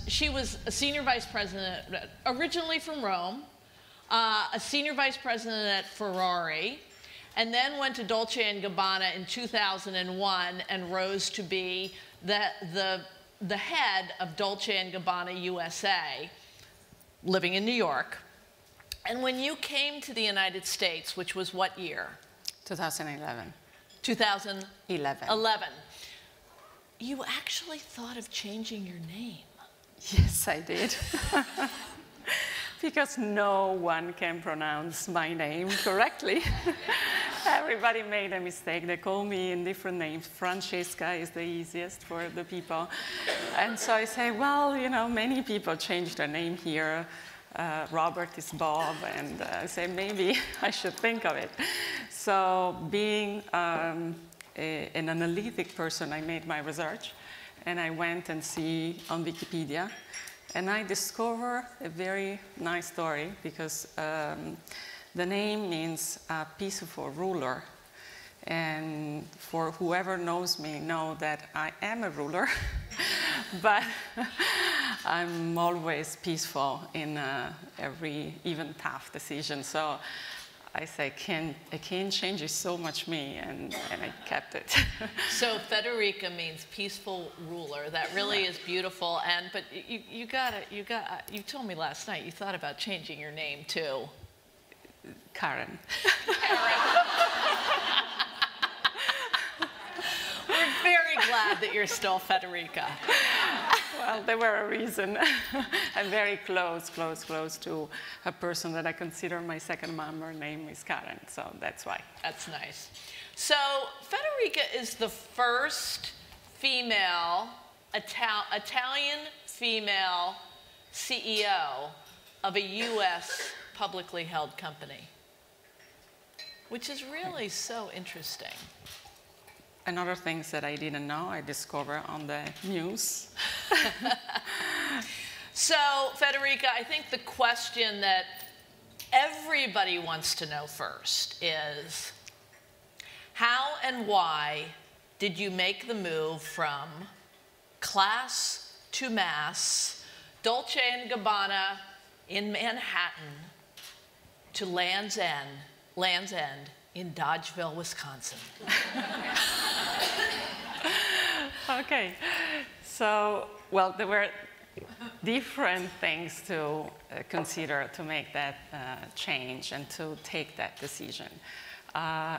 she was a senior vice president, originally from Rome, a senior vice president at Ferrari, and then went to Dolce & Gabbana in 2001 and rose to be the head of Dolce & Gabbana USA, living in New York. And when you came to the United States, which was what year? 2011. 2011. You actually thought of changing your name. Yes, I did. Because no one can pronounce my name correctly. Everybody made a mistake. They call me in different names. Francesca is the easiest for the people. And so I say, well, you know, many people change their name here. Robert is Bob, and I say, maybe I should think of it. So being an analytic person, I made my research, and I went and see on Wikipedia. And I discovered a very nice story because the name means peaceful ruler. And for whoever knows me, know that I am a ruler, but I'm always peaceful in every even tough decision. So I say, I can't change it, so much me, and I kept it. So Federica means peaceful ruler. That really is beautiful. But you told me last night you thought about changing your name too. Karen. We're very glad that you're still Federica. Well, there were a reason. I'm very close to a person that I consider my second mom. Her name is Karen, so that's why. That's nice. So Federica is the first female, Italian female CEO of a U.S. publicly held company, which is really so interesting. And other things that I didn't know, I discovered on the news. So, Federica, I think the question that everybody wants to know first is, how and why did you make the move from class to mass, Dolce & Gabbana in Manhattan, to Land's End in Dodgeville, Wisconsin? Okay, so, well, there were different things to consider to make that change and to take that decision.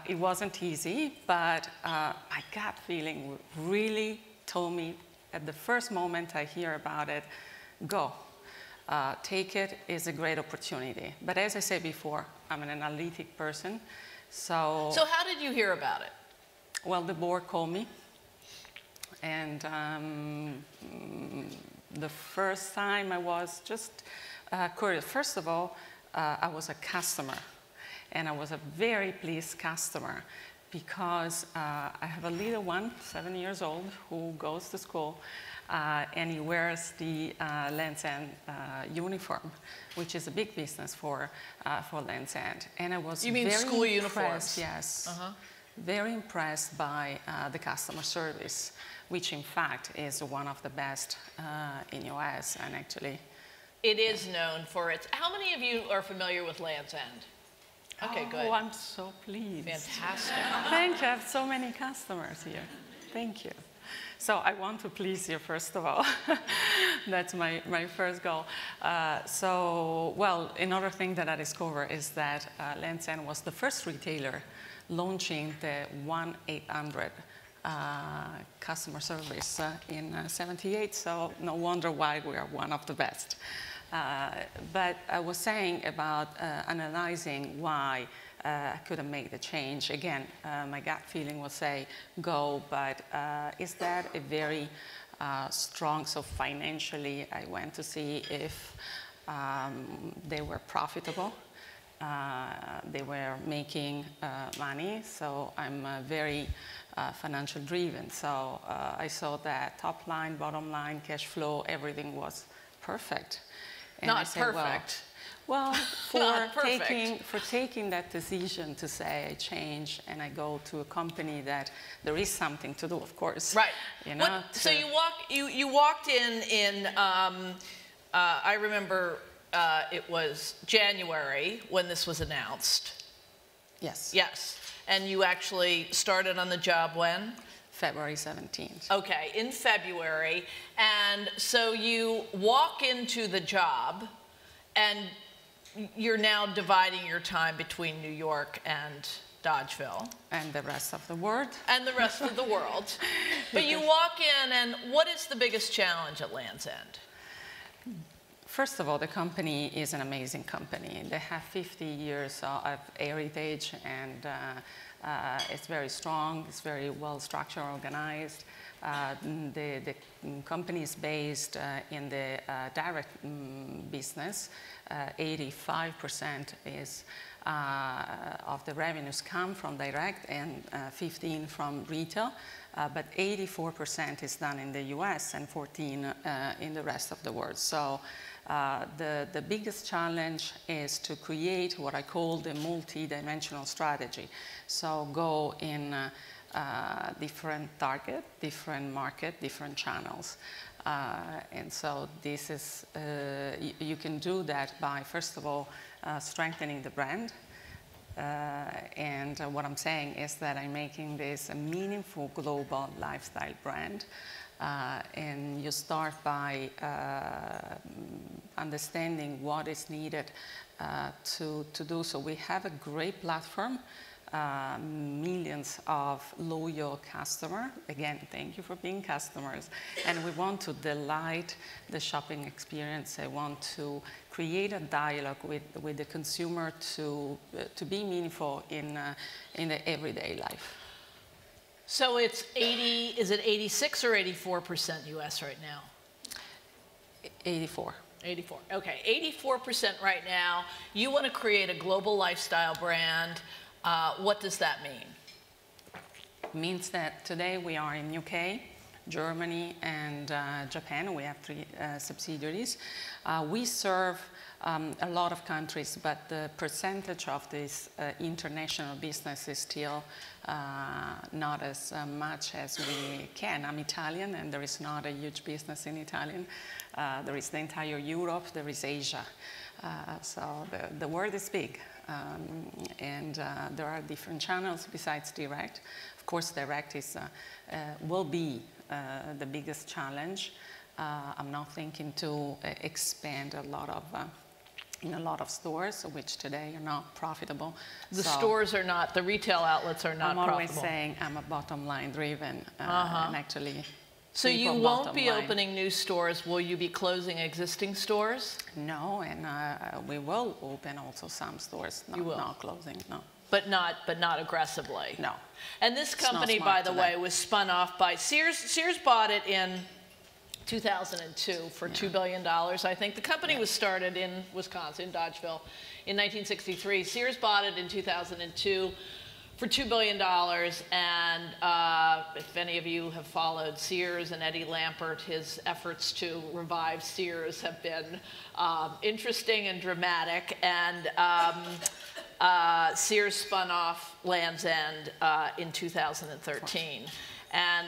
It wasn't easy, but my gut feeling really told me at the first moment I hear about it, go. Take it, is a great opportunity. But as I said before, I'm an analytic person, so how did you hear about it? Well, the board called me, and the first time I was just curious. First of all, I was a customer, and I was a very pleased customer because I have a little one, 7 years old, who goes to school, and he wears the Land's End uniform, which is a big business for Land's End. And I was very school impressed, uniforms? yes, very impressed by the customer service, which in fact is one of the best in US, and actually. It is known for its. How many of you are familiar with Land's End? Okay, good. Oh, I'm so pleased. Fantastic. Thank you. I have so many customers here. Thank you. So I want to please you, first of all. That's my first goal. Well, another thing that I discovered is that Land's End was the first retailer launching the 1-800 customer service in '78, so no wonder why we are one of the best. But I was saying about analyzing why I couldn't make the change. Again, my gut feeling would say go, but is that a very strong, so financially I went to see if they were profitable. They were making money, so I'm very financial driven. So I saw that top line, bottom line, cash flow, everything was perfect. And Not I said, perfect. Well, Not for perfect. taking that decision to say I change and I go to a company that there is something to do, of course. Right. You know, So you walked in I remember it was January when this was announced. Yes. Yes. And you actually started on the job when? February 17th. Okay, in February. And so you walk into the job and you're now dividing your time between New York and Dodgeville. And the rest of the world. And the rest of the world. But you walk in, and what is the biggest challenge at Land's End? First of all, the company is an amazing company. They have 50 years of heritage, and it's very strong, it's very well structured, organized. The company is based in the direct business. 85% is of the revenues come from direct and 15% from retail, but 84% is done in the US and 14% in the rest of the world. So the biggest challenge is to create what I call the multi-dimensional strategy. So go in different target, different market, different channels. And so this is, you can do that by, first of all, strengthening the brand. And what I'm saying is that I'm making this a meaningful global lifestyle brand. And you start by understanding what is needed to do so. We have a great platform. Millions of loyal customers. Again, thank you for being customers. And we want to delight the shopping experience. I want to create a dialogue with the consumer to be meaningful in the everyday life. So it's 80, is it 86 or 84% US right now? 84. 84, okay, 84% right now. You want to create a global lifestyle brand. What does that mean? It means that today we are in UK, Germany, and Japan. We have 3 subsidiaries. We serve a lot of countries, but the percentage of this international business is still not as much as we can. I'm Italian, and there is not a huge business in Italian. There is the entire Europe, there is Asia. So the world is big. And there are different channels besides direct. Of course, direct is, will be the biggest challenge. I'm not thinking to expand in a lot of stores, which today are not profitable. The stores are not, the retail outlets are not profitable. I'm always saying I'm a bottom line driven, and actually. So you won't be opening new stores. Will you be closing existing stores? No, and we will open also some stores. Not closing, no. But not aggressively. No. And this company, by the way, was spun off by Sears. Sears bought it in 2002 for $2 billion. I think the company was started in Wisconsin, Dodgeville, in 1963. Sears bought it in 2002. For $2 billion, and if any of you have followed Sears and Eddie Lampert, his efforts to revive Sears have been interesting and dramatic, and Sears spun off Land's End in 2013. And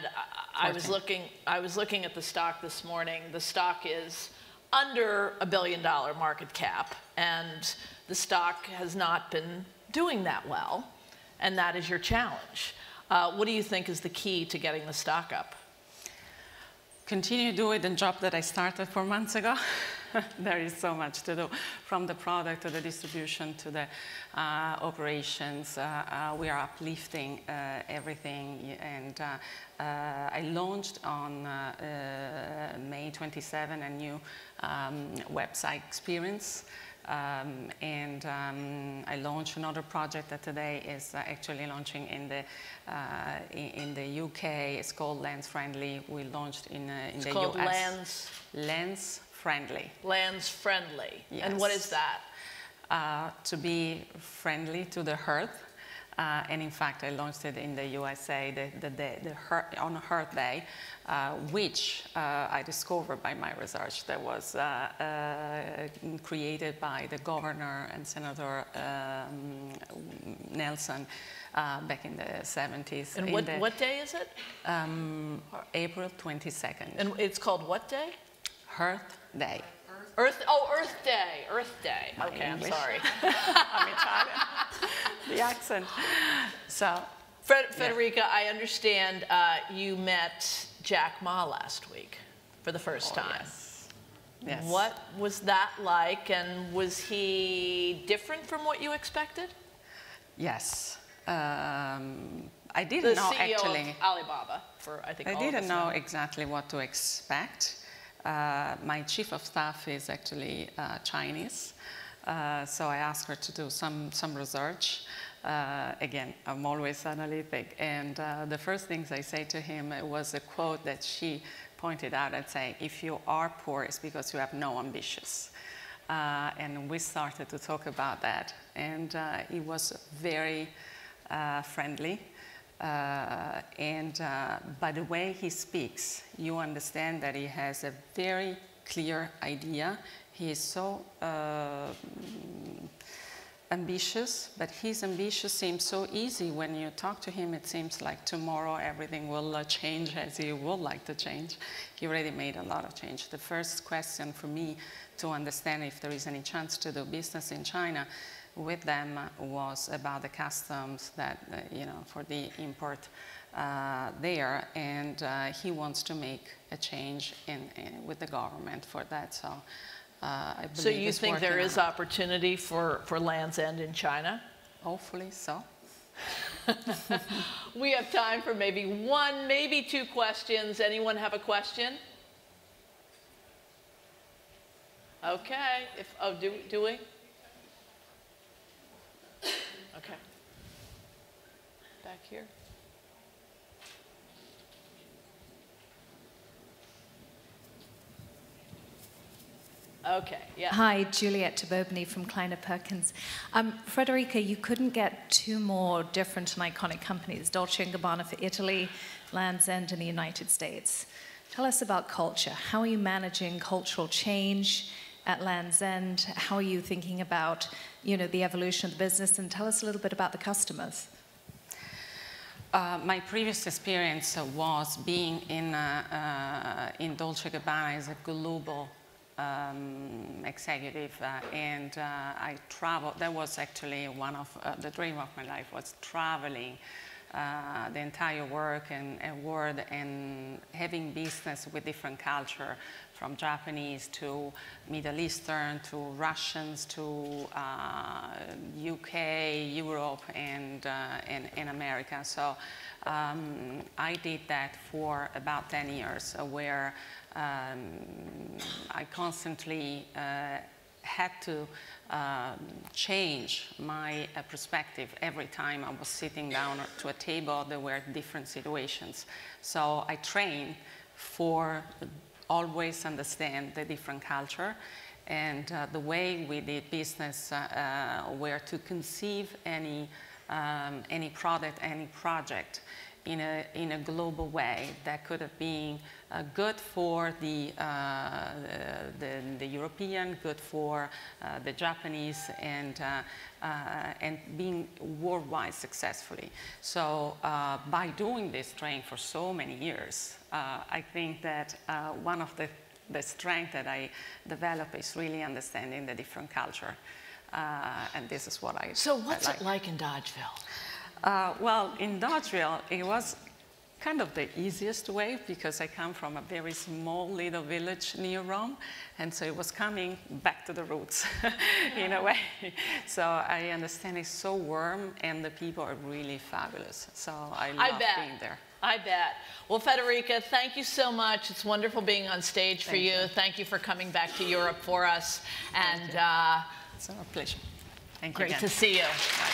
I was looking at the stock this morning. The stock is under $1 billion market cap, and the stock has not been doing that well. And that is your challenge. What do you think is the key to getting the stock up? Continue doing the job that I started 4 months ago. There is so much to do, from the product to the distribution to the operations. We are uplifting everything, and I launched on May 27 a new website experience. And I launched another project that today is actually launching in the UK. It's called Lens Friendly. We launched in the US. It's called Lens Friendly. Lens Friendly. Yes. And what is that? To be friendly to the earth. And in fact, I launched it in the USA on Earth Day, which I discovered by my research that was created by the governor and Senator Nelson back in the 70s. And what day is it? April 22nd. And it's called what day? Earth Day. Earth Day. Earth Day. Okay, English. I'm sorry. I'm Italian. The accent. So, Federica, yeah. I understand you met Jack Ma last week for the first time. Yes. Yes. What was that like, and was he different from what you expected? Yes. I didn't know CEO actually. Of Alibaba, for I think I all of us didn't know exactly what to expect. My chief of staff is actually Chinese, so I asked her to do some research. Again, I'm always analytic, and the first things I say to him was a quote that she pointed out and say, "If you are poor, it's because you have no ambitions." And we started to talk about that, and he was very friendly. And by the way he speaks, you understand that he has a very clear idea. He is so ambitious, but his ambition seems so easy. When you talk to him, it seems like tomorrow everything will change as he would like to change. He already made a lot of change. The first question for me to understand if there is any chance to do business in China with them was about the customs that, for the import there, and he wants to make a change with the government for that. So I believe so you think there is opportunity for Land's End in China? Hopefully so. We have time for maybe one, maybe two questions. Anyone have a question? Okay. Do we? Okay. Back here. Okay, yeah. Hi, Juliette Tabobny from Kleiner Perkins. Federica, you couldn't get two more different and iconic companies, Dolce & Gabbana for Italy, Land's End in the United States. Tell us about culture. How are you managing cultural change at Land's End? How are you thinking about, the evolution of the business? And tell us a little bit about the customers. My previous experience was being in Dolce & Gabbana as a global executive, and I traveled. That was actually one of the dream of my life, was traveling the entire world and having business with different culture, from Japanese to Middle Eastern to Russians to UK, Europe, and America. So I did that for about 10 years, where I constantly had to change my perspective every time I was sitting down to a table. There were different situations. So I trained for always understand the different culture, and the way we did business, where to conceive any product, any project in a global way that could have been good for the European, good for the Japanese, and being worldwide successfully. So by doing this training for so many years, I think that one of the strengths that I develop is really understanding the different culture, and this is what I. So what's it like in Dodgeville? Well, in Dodgeville, it was kind of the easiest way, because I come from a very small little village near Rome, and so it was coming back to the roots in a way. So I understand it's so warm, and the people are really fabulous. So I love being there. I bet. Well, Federica, thank you so much. It's wonderful being on stage for you. Thank you for coming back to Europe for us. And it's a pleasure. Thank you. Great to see you. Bye.